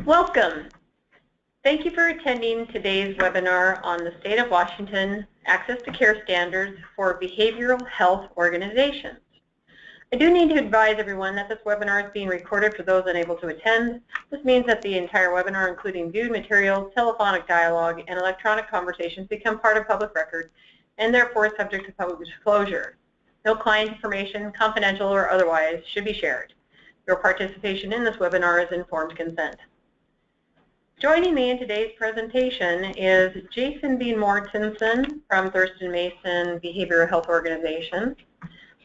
Welcome. Thank you for attending today's webinar on the State of Washington Access to Care Standards for Behavioral Health Organizations. I do need to advise everyone that this webinar is being recorded for those unable to attend. This means that the entire webinar, including viewed materials, telephonic dialogue, and electronic conversations, become part of public record and therefore subject to public disclosure. No client information, confidential or otherwise, should be shared. Your participation in this webinar is informed consent. Joining me in today's presentation is Jason B. Mortensen from Thurston Mason Behavioral Health Organization,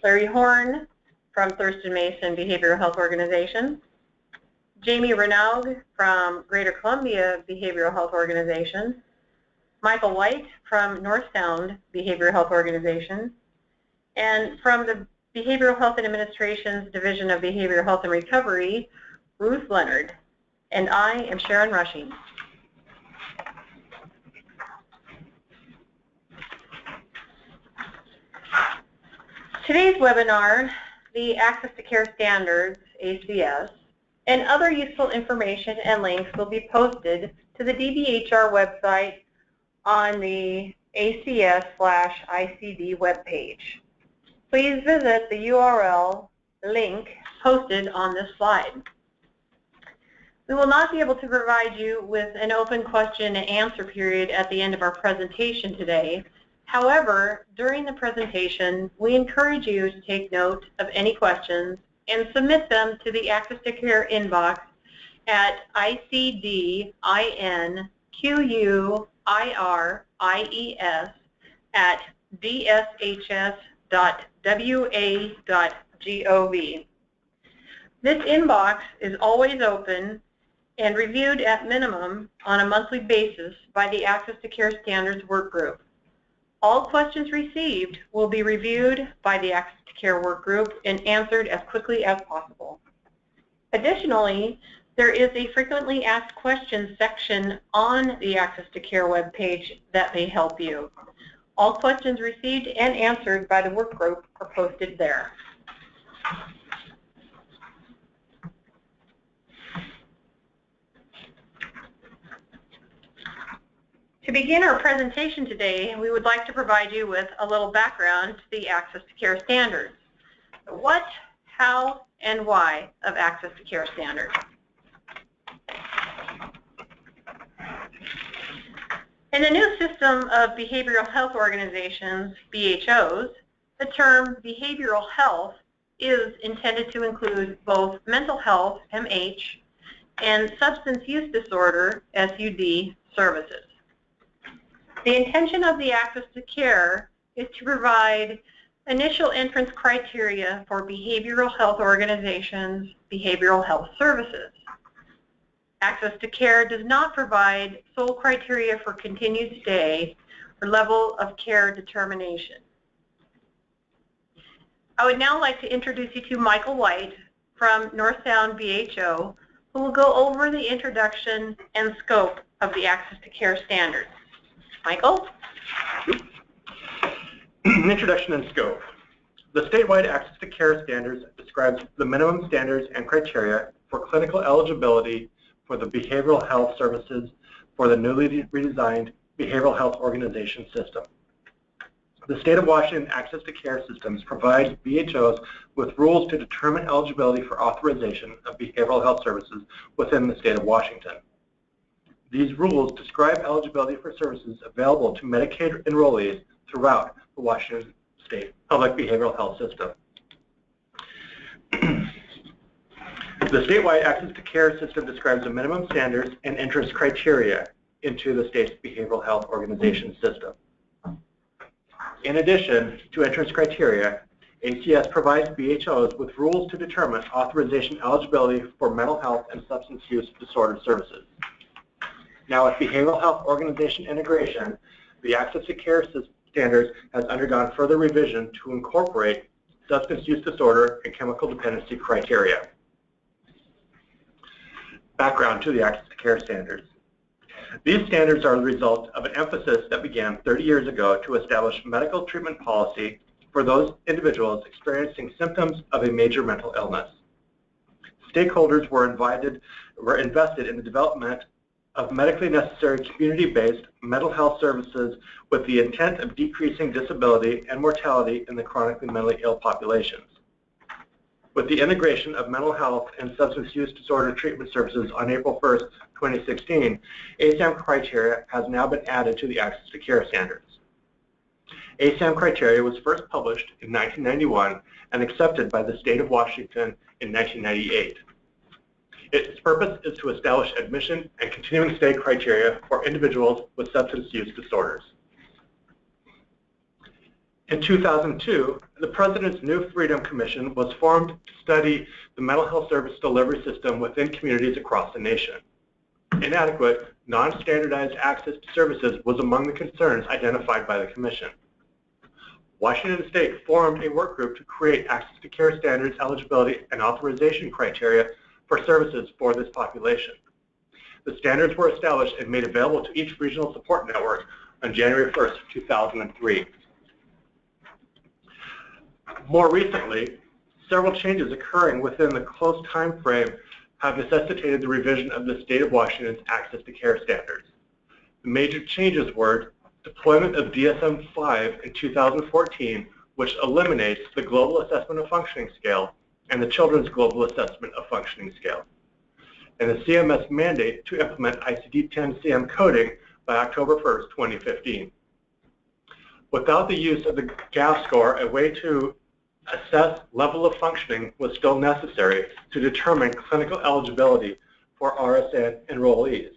Larry Horn from Thurston Mason Behavioral Health Organization, Jamie Reynolds from Greater Columbia Behavioral Health Organization, Michael White from North Sound Behavioral Health Organization, and from the Behavioral Health Administration's Division of Behavioral Health and Recovery, Ruth Leonard. And I am Sharon Rushing. Today's webinar, the Access to Care Standards, ACS, and other useful information and links will be posted to the DBHR website on the ACS/ICD webpage. Please visit the URL link posted on this slide. We will not be able to provide you with an open question and answer period at the end of our presentation today. However, during the presentation, we encourage you to take note of any questions and submit them to the Access to Care inbox at icdinquiries@dshs.wa.gov. This inbox is always open and reviewed at minimum on a monthly basis by the Access to Care Standards Workgroup. All questions received will be reviewed by the Access to Care Workgroup and answered as quickly as possible. Additionally, there is a frequently asked questions section on the Access to Care webpage that may help you. All questions received and answered by the workgroup are posted there. To begin our presentation today, we would like to provide you with a little background to the Access to Care Standards. What, how, and why of Access to Care Standards. In the new system of behavioral health organizations, BHOs, the term behavioral health is intended to include both mental health, MH, and substance use disorder, SUD, services. The intention of the Access to Care is to provide initial entrance criteria for behavioral health organizations' behavioral health services. Access to Care does not provide sole criteria for continued stay or level of care determination. I would now like to introduce you to Michael White from North Sound BHO, who will go over the introduction and scope of the Access to Care Standards. Michael? Introduction and scope. The statewide Access to Care Standards describes the minimum standards and criteria for clinical eligibility for the behavioral health services for the newly redesigned Behavioral Health Organization System. The State of Washington Access to Care Systems provides BHOs with rules to determine eligibility for authorization of behavioral health services within the State of Washington. These rules describe eligibility for services available to Medicaid enrollees throughout the Washington State Public Behavioral Health System. The statewide Access to Care system describes the minimum standards and entrance criteria into the state's behavioral health organization system. In addition to entrance criteria, ACS provides BHOs with rules to determine authorization eligibility for mental health and substance use disorder services. Now, with behavioral health organization integration, the Access to Care Standards has undergone further revision to incorporate substance use disorder and chemical dependency criteria. Background to the Access to Care Standards. These standards are the result of an emphasis that began 30 years ago to establish medical treatment policy for those individuals experiencing symptoms of a major mental illness. stakeholders were invested in the development of medically necessary community-based mental health services with the intent of decreasing disability and mortality in the chronically mentally ill populations. With the integration of mental health and substance use disorder treatment services on April 1st, 2016, Acm Criteria has now been added to the Access to Care standards. Acm Criteria was first published in 1991 and accepted by the state of Washington in 1998. Its purpose is to establish admission and continuing state criteria for individuals with substance use disorders. In 2002, the President's New Freedom Commission was formed to study the mental health service delivery system within communities across the nation. Inadequate, non-standardized access to services was among the concerns identified by the Commission. Washington State formed a work group to create access to care standards, eligibility, and authorization criteria for services for this population. The standards were established and made available to each regional support network on January 1st, 2003. More recently, several changes occurring within the close time frame have necessitated the revision of the State of Washington's Access to Care standards. The major changes were deployment of DSM-5 in 2014, which eliminates the Global Assessment of Functioning Scale and the Children's Global Assessment of Functioning Scale, and the CMS mandate to implement ICD-10-CM coding by October 1st, 2015. Without the use of the GAF score, a way to assess level of functioning was still necessary to determine clinical eligibility for RSN enrollees.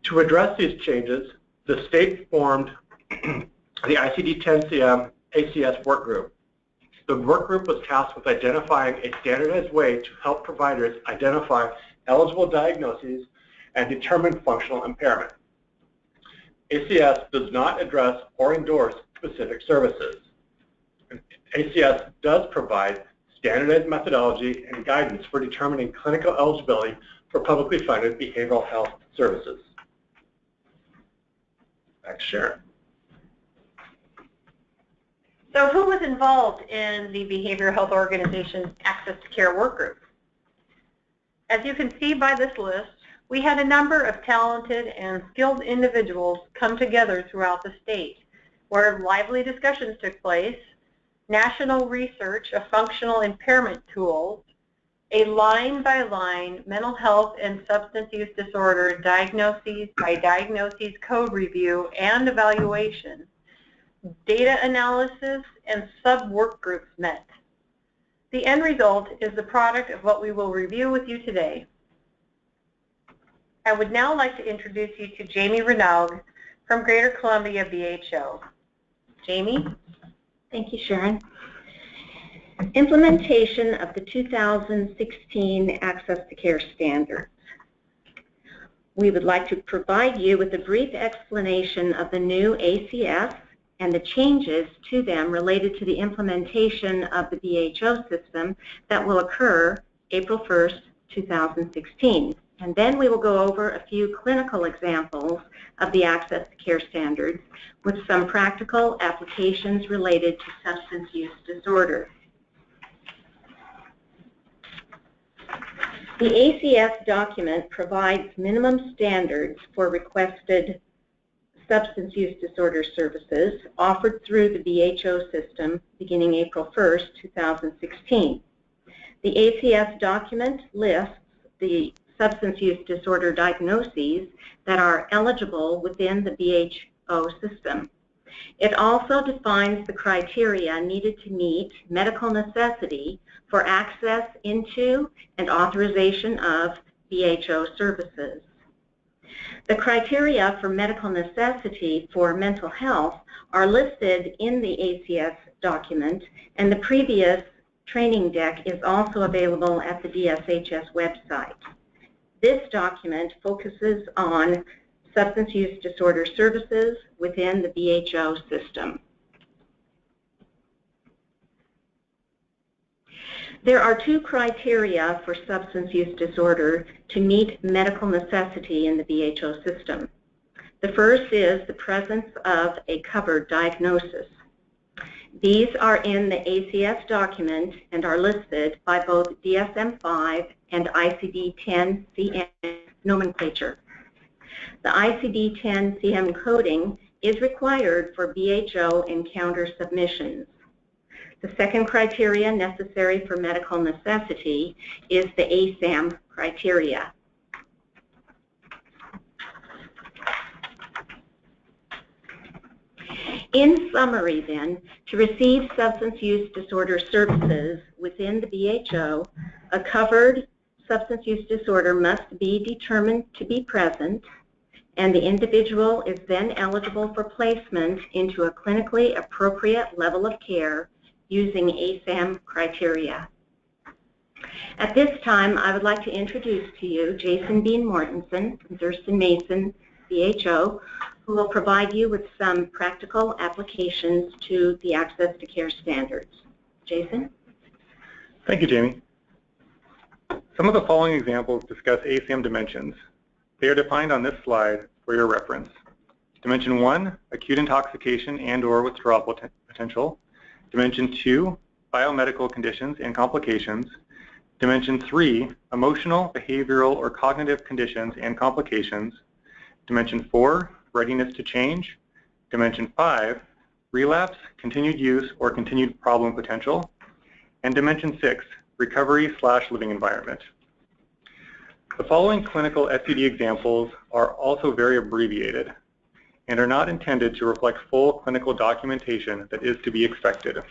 To address these changes, the state formed the ICD-10-CM ACS work group. The work group was tasked with identifying a standardized way to help providers identify eligible diagnoses and determine functional impairment. ACS does not address or endorse specific services. ACS does provide standardized methodology and guidance for determining clinical eligibility for publicly funded behavioral health services. Back to Sharon. So who was involved in the Behavioral Health Organization Access to Care work group? As you can see by this list, we had a number of talented and skilled individuals come together throughout the state, where lively discussions took place, national research of functional impairment tools, a line-by-line mental health and substance use disorder diagnoses by diagnoses code review and evaluation, data analysis, and sub-work groups met. The end result is the product of what we will review with you today. I would now like to introduce you to Jamie Reynolds from Greater Columbia BHO. Jamie? Thank you, Sharon. Implementation of the 2016 Access to Care standards. We would like to provide you with a brief explanation of the new ACS and the changes to them related to the implementation of the BHO system that will occur April 1st, 2016. And then we will go over a few clinical examples of the Access to Care standards with some practical applications related to substance use disorder. The ACS document provides minimum standards for requested substance use disorder services offered through the BHO system beginning April 1st, 2016. The ACS document lists the substance use disorder diagnoses that are eligible within the BHO system. It also defines the criteria needed to meet medical necessity for access into and authorization of BHO services. The criteria for medical necessity for mental health are listed in the ACS document, and the previous training deck is also available at the DSHS website. This document focuses on substance use disorder services within the BHO system. There are two criteria for substance use disorder to meet medical necessity in the BHO system. The first is the presence of a covered diagnosis. These are in the ACS document and are listed by both DSM-5 and ICD-10 CM nomenclature. The ICD-10 CM coding is required for BHO encounter submissions. The second criteria necessary for medical necessity is the Acm Criteria. In summary then, to receive substance use disorder services within the BHO, a covered substance use disorder must be determined to be present, and the individual is then eligible for placement into a clinically appropriate level of care using Acm Criteria. At this time, I would like to introduce to you Jason Bean Mortensen and Thurston Mason, BHO, who will provide you with some practical applications to the Access to Care standards. Jason? Thank you, Jamie. Some of the following examples discuss ACM dimensions. They are defined on this slide for your reference. Dimension 1, acute intoxication and/or withdrawal potential. Dimension 2, biomedical conditions and complications. Dimension 3, emotional, behavioral, or cognitive conditions and complications. Dimension 4, readiness to change. Dimension 5, relapse, continued use, or continued problem potential. And Dimension 6, recovery/living environment. The following clinical SUD examples are also very abbreviated and are not intended to reflect full clinical documentation that is to be expected.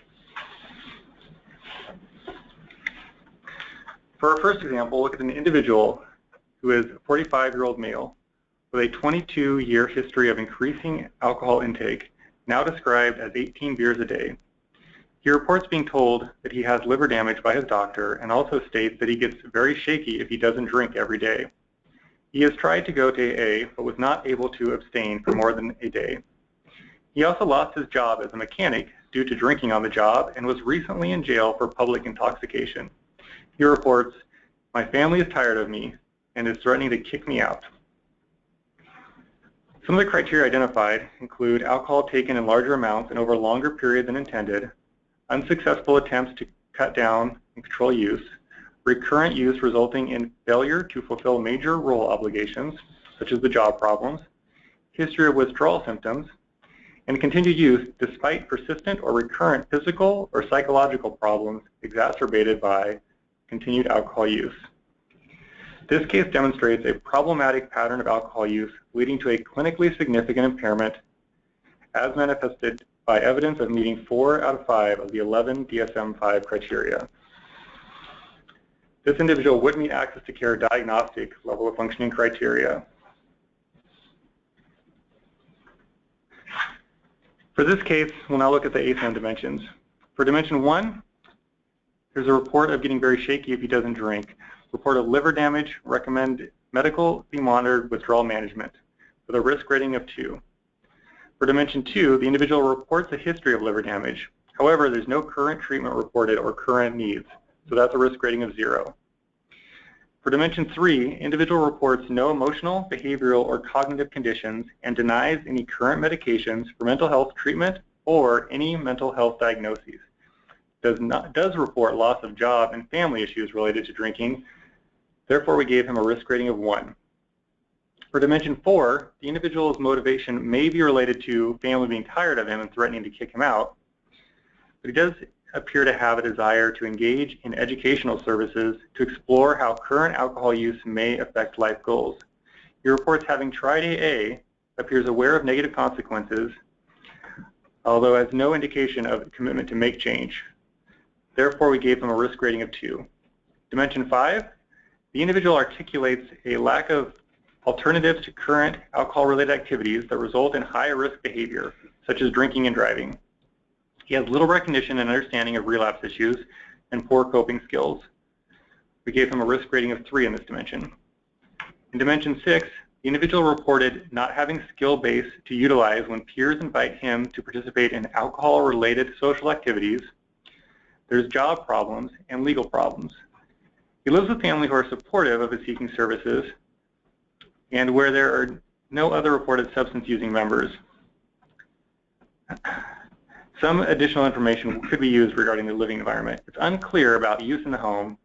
For our first example, look at an individual who is a 45-year-old male with a 22-year history of increasing alcohol intake, now described as 18 beers a day. He reports being told that he has liver damage by his doctor and also states that he gets very shaky if he doesn't drink every day. He has tried to go to AA but was not able to abstain for more than a day. He also lost his job as a mechanic due to drinking on the job and was recently in jail for public intoxication. He reports, "My family is tired of me and is threatening to kick me out." Some of the criteria identified include alcohol taken in larger amounts and over a longer period than intended, unsuccessful attempts to cut down and control use, recurrent use resulting in failure to fulfill major role obligations, such as the job problems, history of withdrawal symptoms, and continued use despite persistent or recurrent physical or psychological problems exacerbated by continued alcohol use. This case demonstrates a problematic pattern of alcohol use leading to a clinically significant impairment as manifested by evidence of meeting 4 out of 5 of the 11 DSM-5 criteria. This individual would meet access to care diagnostic level of functioning criteria. For this case, we'll now look at the Acm dimensions. For dimension 1, there's a report of getting very shaky if he doesn't drink. Report of liver damage, recommend medical be monitored withdrawal management with a risk rating of 2. For dimension 2, the individual reports a history of liver damage. However, there's no current treatment reported or current needs, so that's a risk rating of 0. For dimension 3, individual reports no emotional, behavioral, or cognitive conditions and denies any current medications for mental health treatment or any mental health diagnoses. Does report loss of job and family issues related to drinking. Therefore, we gave him a risk rating of 1. For dimension 4, the individual's motivation may be related to family being tired of him and threatening to kick him out, but he does appear to have a desire to engage in educational services to explore how current alcohol use may affect life goals. He reports having tried AA, appears aware of negative consequences, although has no indication of commitment to make change. Therefore, we gave him a risk rating of 2. Dimension 5, the individual articulates a lack of alternatives to current alcohol-related activities that result in high-risk behavior, such as drinking and driving. He has little recognition and understanding of relapse issues and poor coping skills. We gave him a risk rating of 3 in this dimension. In dimension 6, the individual reported not having skill base to utilize when peers invite him to participate in alcohol-related social activities. There's job problems and legal problems. He lives with family who are supportive of his seeking services and where there are no other reported substance-using members. Some additional information could be used regarding the living environment. It's unclear about use in the home,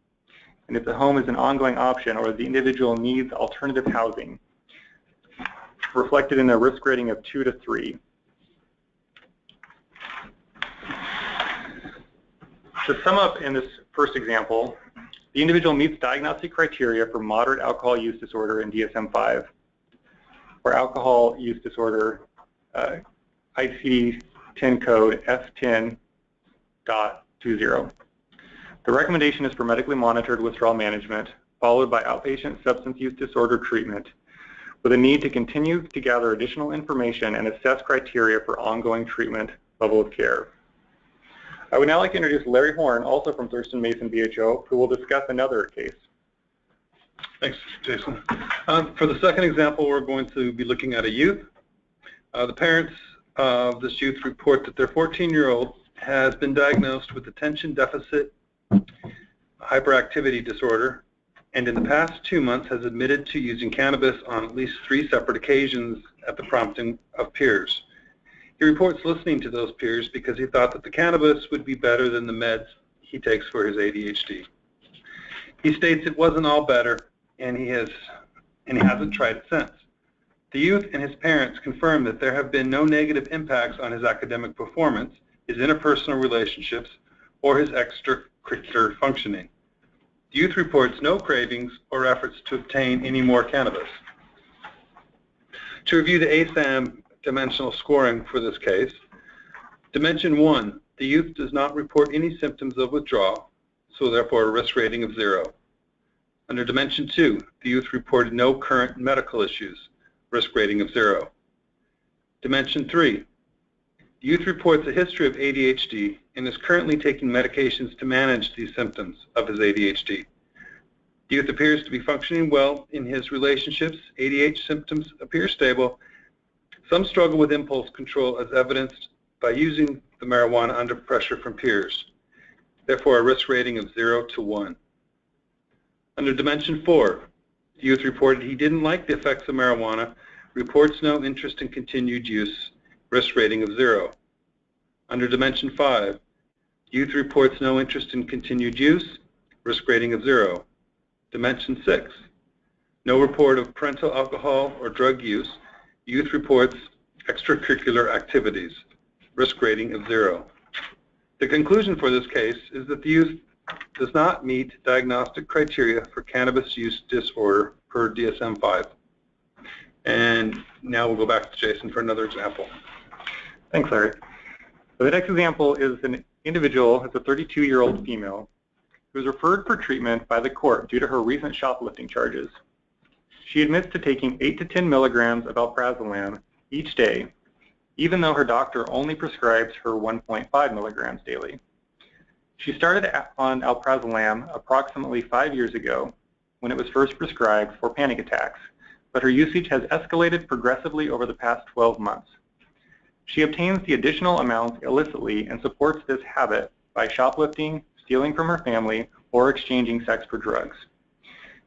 and if the home is an ongoing option or the individual needs alternative housing, reflected in a risk rating of 2 to 3. To sum up in this first example, the individual meets diagnostic criteria for moderate alcohol use disorder in DSM-5, or alcohol use disorder ICD-10 code F10.20. The recommendation is for medically monitored withdrawal management, followed by outpatient substance use disorder treatment, with a need to continue to gather additional information and assess criteria for ongoing treatment level of care. I would now like to introduce Larry Horn, also from Thurston Mason BHO, who will discuss another case. Thanks, Jason. For the second example, we're going to be looking at a youth. The parents of this youth report that their 14-year-old has been diagnosed with attention deficit hyperactivity disorder, and in the past 2 months has admitted to using cannabis on at least 3 separate occasions at the prompting of peers. He reports listening to those peers because he thought that the cannabis would be better than the meds he takes for his ADHD. He states it wasn't all better, and he hasn't tried it since. The youth and his parents confirm that there have been no negative impacts on his academic performance, his interpersonal relationships, or his extracurricular functioning. The youth reports no cravings or efforts to obtain any more cannabis. To review the ACM dimensional scoring for this case, Dimension 1, the youth does not report any symptoms of withdrawal, so therefore a risk rating of 0. Under Dimension 2, the youth reported no current medical issues, risk rating of 0. Dimension 3, the youth reports a history of ADHD and is currently taking medications to manage these symptoms of his ADHD. The youth appears to be functioning well in his relationships. ADHD symptoms appear stable. Some struggle with impulse control as evidenced by using the marijuana under pressure from peers. Therefore, a risk rating of 0 to 1. Under Dimension 4, the youth reported he didn't like the effects of marijuana, reports no interest in continued use, risk rating of 0. Under Dimension 5, the youth reports no interest in continued use, risk rating of 0. Dimension 6, no report of parental alcohol or drug use. Youth reports extracurricular activities, risk rating of 0. The conclusion for this case is that the youth does not meet diagnostic criteria for cannabis use disorder per DSM-5. And now we'll go back to Jason for another example. Thanks, Larry. So the next example is an individual, it's a 32-year-old female, who was referred for treatment by the court due to her recent shoplifting charges. She admits to taking 8 to 10 milligrams of alprazolam each day, even though her doctor only prescribes her 1.5 milligrams daily. She started on alprazolam approximately 5 years ago when it was first prescribed for panic attacks, but her usage has escalated progressively over the past 12 months. She obtains the additional amounts illicitly and supports this habit by shoplifting, stealing from her family, or exchanging sex for drugs.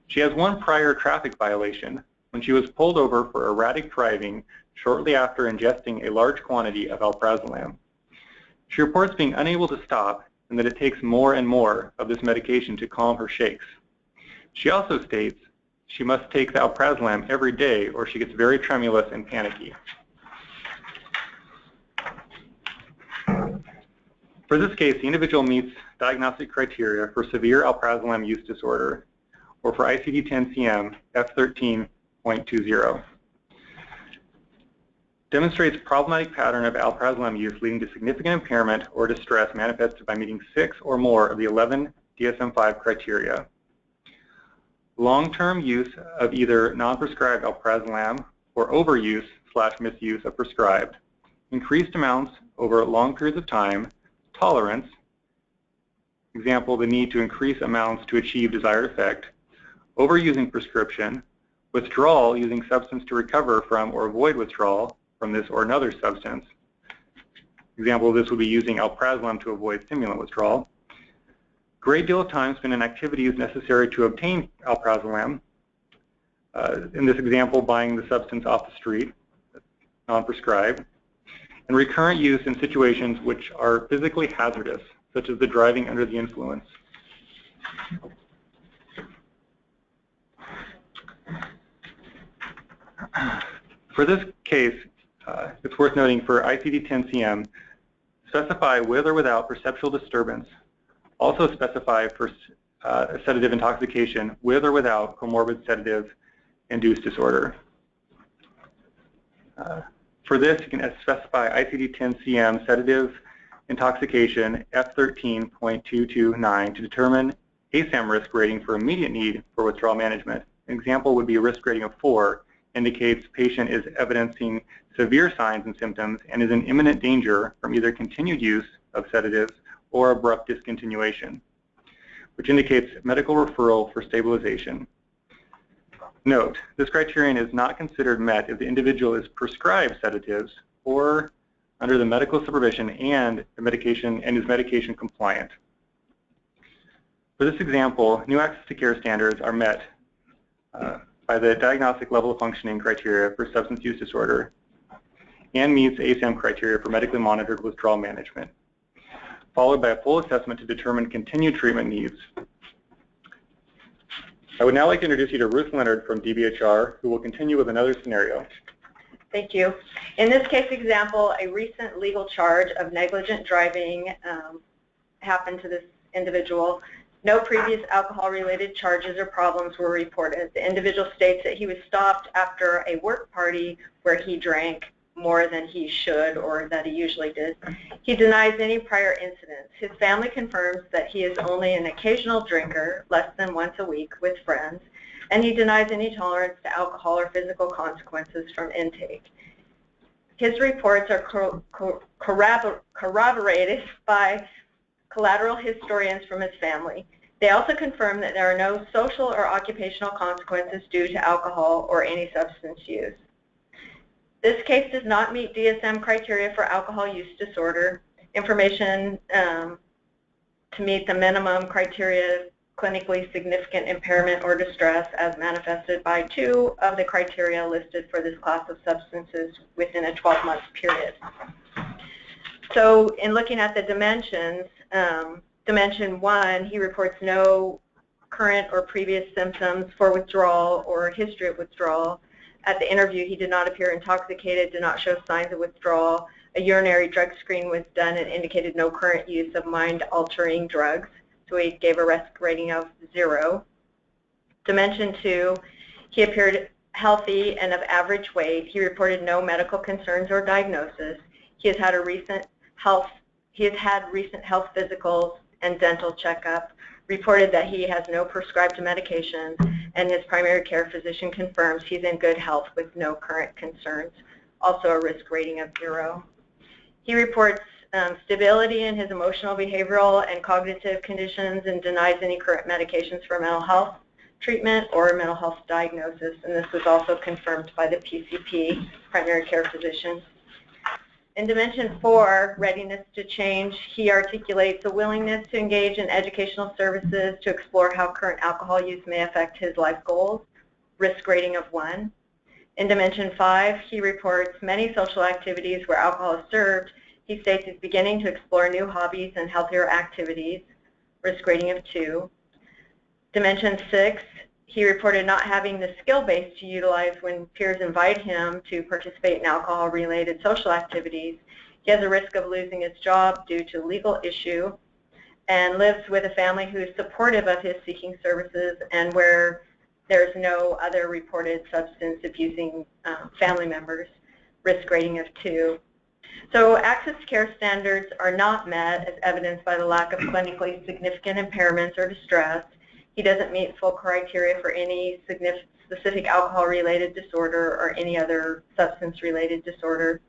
She has one prior traffic violation when she was pulled over for erratic driving shortly after ingesting a large quantity of alprazolam. She reports being unable to stop and that it takes more and more of this medication to calm her shakes. She also states she must take the alprazolam every day or she gets very tremulous and panicky. For this case, the individual meets diagnostic criteria for severe alprazolam use disorder, or for ICD-10-CM F13.20. Demonstrates problematic pattern of alprazolam use leading to significant impairment or distress manifested by meeting 6 or more of the 11 DSM-5 criteria. Long-term use of either non-prescribed alprazolam or overuse/misuse of prescribed. Increased amounts over long periods of time. Tolerance. Example, the need to increase amounts to achieve desired effect. Overusing prescription. Withdrawal using substance to recover from or avoid withdrawal from this or another substance. Example, this would be using alprazolam to avoid stimulant withdrawal. Great deal of time spent in activities necessary to obtain alprazolam. In this example, buying the substance off the street, non-prescribed. and recurrent use in situations which are physically hazardous, such as the driving under the influence. For this case, it's worth noting for ICD-10-CM, specify with or without perceptual disturbance. Also specify for sedative intoxication with or without comorbid sedative-induced disorder. For this, you can specify ICD-10-CM sedative intoxication F13.229 to determine ACM risk rating for immediate need for withdrawal management. An example would be a risk rating of 4, indicates patient is evidencing severe signs and symptoms and is in imminent danger from either continued use of sedatives or abrupt discontinuation, which indicates medical referral for stabilization. Note, this criterion is not considered met if the individual is prescribed sedatives or under the medical supervision and the medication and is medication compliant. For this example, new access to care standards are met by the diagnostic level of functioning criteria for substance use disorder and meets ACM criteria for medically monitored withdrawal management, followed by a full assessment to determine continued treatment needs. I would now like to introduce you to Ruth Leonard from DBHR, who will continue with another scenario. Thank you. In this case example, a recent legal charge of negligent driving happened to this individual. No previous alcohol-related charges or problems were reported. The individual states that he was stopped after a work party where he drank more than he should or that he usually did. He denies any prior incidents. His family confirms that he is only an occasional drinker, less than once a week with friends, and he denies any tolerance to alcohol or physical consequences from intake. His reports are corroborated by collateral historians from his family. They also confirm that there are no social or occupational consequences due to alcohol or any substance use. This case does not meet DSM criteria for alcohol use disorder. Information to meet the minimum criteria, clinically significant impairment or distress as manifested by 2 of the criteria listed for this class of substances within a 12-month period. So in looking at the dimensions, dimension 1, he reports no current or previous symptoms for withdrawal or history of withdrawal. At the interview, he did not appear intoxicated, did not show signs of withdrawal. A urinary drug screen was done and indicated no current use of mind-altering drugs, so he gave a risk rating of 0. Dimension 2, he appeared healthy and of average weight. He reported no medical concerns or diagnosis. He has had recent health physicals and dental checkup, reported that he has no prescribed medications, and his primary care physician confirms he's in good health with no current concerns, also a risk rating of 0. He reports stability in his emotional, behavioral, and cognitive conditions and denies any current medications for mental health treatment or mental health diagnosis, and this was also confirmed by the PCP, primary care physician. In dimension 4, readiness to change, he articulates a willingness to engage in educational services to explore how current alcohol use may affect his life goals, risk rating of 1. In dimension 5, he reports many social activities where alcohol is served. He states he's beginning to explore new hobbies and healthier activities, risk rating of 2. Dimension 6, he reported not having the skill base to utilize when peers invite him to participate in alcohol-related social activities. He has a risk of losing his job due to legal issue and lives with a family who is supportive of his seeking services and where there's no other reported substance abusing family members, risk rating of 2. So access to care standards are not met as evidenced by the lack of clinically significant impairments or distress. He doesn't meet full criteria for any specific alcohol-related disorder or any other substance-related disorder.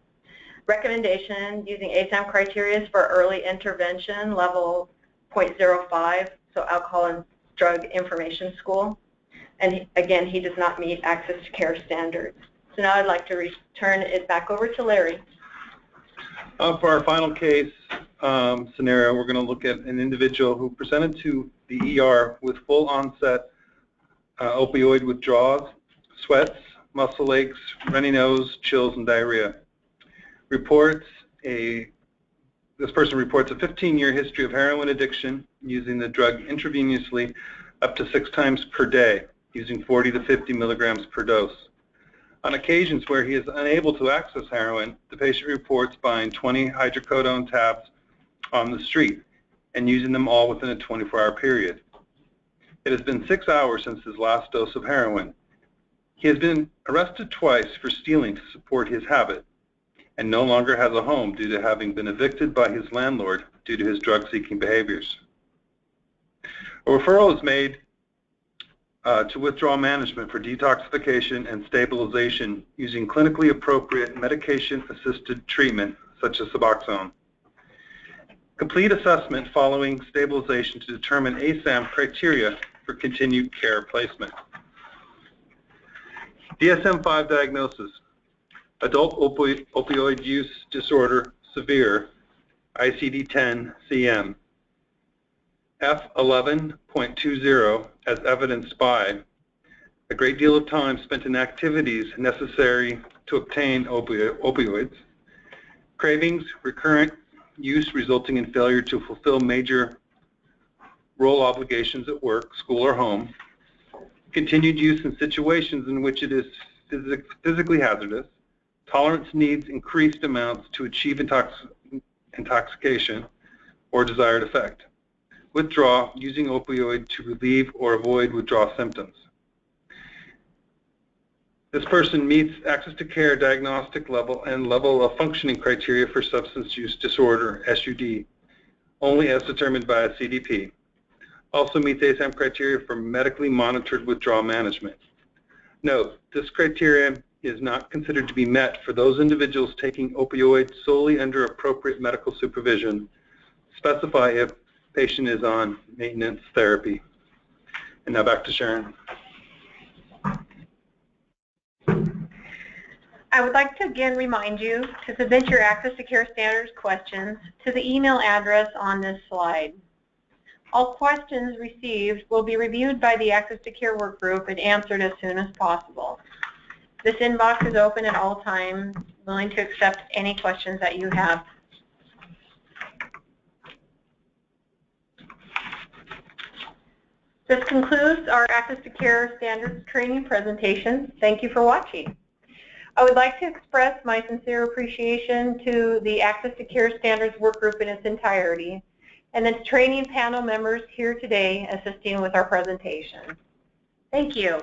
Recommendation using ACM criteria for early intervention, level 0.05, so alcohol and drug information school. And again, he does not meet access to care standards. So now I'd like to return it back over to Larry. For our final case scenario, we're going to look at an individual who presented to the ER with full onset opioid withdrawals, sweats, muscle aches, runny nose, chills, and diarrhea. Reports this person reports a 15-year history of heroin addiction, using the drug intravenously up to 6 times per day, using 40 to 50 milligrams per dose. On occasions where he is unable to access heroin, the patient reports buying 20 hydrocodone tabs on the street and using them all within a 24-hour period. It has been 6 hours since his last dose of heroin. He has been arrested twice for stealing to support his habit and no longer has a home due to having been evicted by his landlord due to his drug-seeking behaviors. A referral is made to withdrawal management for detoxification and stabilization using clinically appropriate medication-assisted treatment such as Suboxone. Complete assessment following stabilization to determine Acm criteria for continued care placement. DSM-5 diagnosis: adult opioid use disorder, severe, ICD-10-CM. F11.20, as evidenced by a great deal of time spent in activities necessary to obtain opioids, cravings, recurrent use resulting in failure to fulfill major role obligations at work, school, or home, continued use in situations in which it is physically hazardous, tolerance needs increased amounts to achieve intoxication or desired effect. Withdraw, using opioid to relieve or avoid withdrawal symptoms. This person meets access to care diagnostic level and level of functioning criteria for substance use disorder, SUD, only as determined by a CDP. Also meets ACM criteria for medically monitored withdrawal management. Note, this criteria is not considered to be met for those individuals taking opioids solely under appropriate medical supervision. Specify if patient is on maintenance therapy. And now back to Sharon. I would like to again remind you to submit your Access to Care Standards questions to the email address on this slide. All questions received will be reviewed by the Access to Care work group and answered as soon as possible. This inbox is open at all times, willing to accept any questions that you have. This concludes our Access to Care Standards training presentation. Thank you for watching. I would like to express my sincere appreciation to the Access to Care Standards work group in its entirety and its training panel members here today assisting with our presentation. Thank you.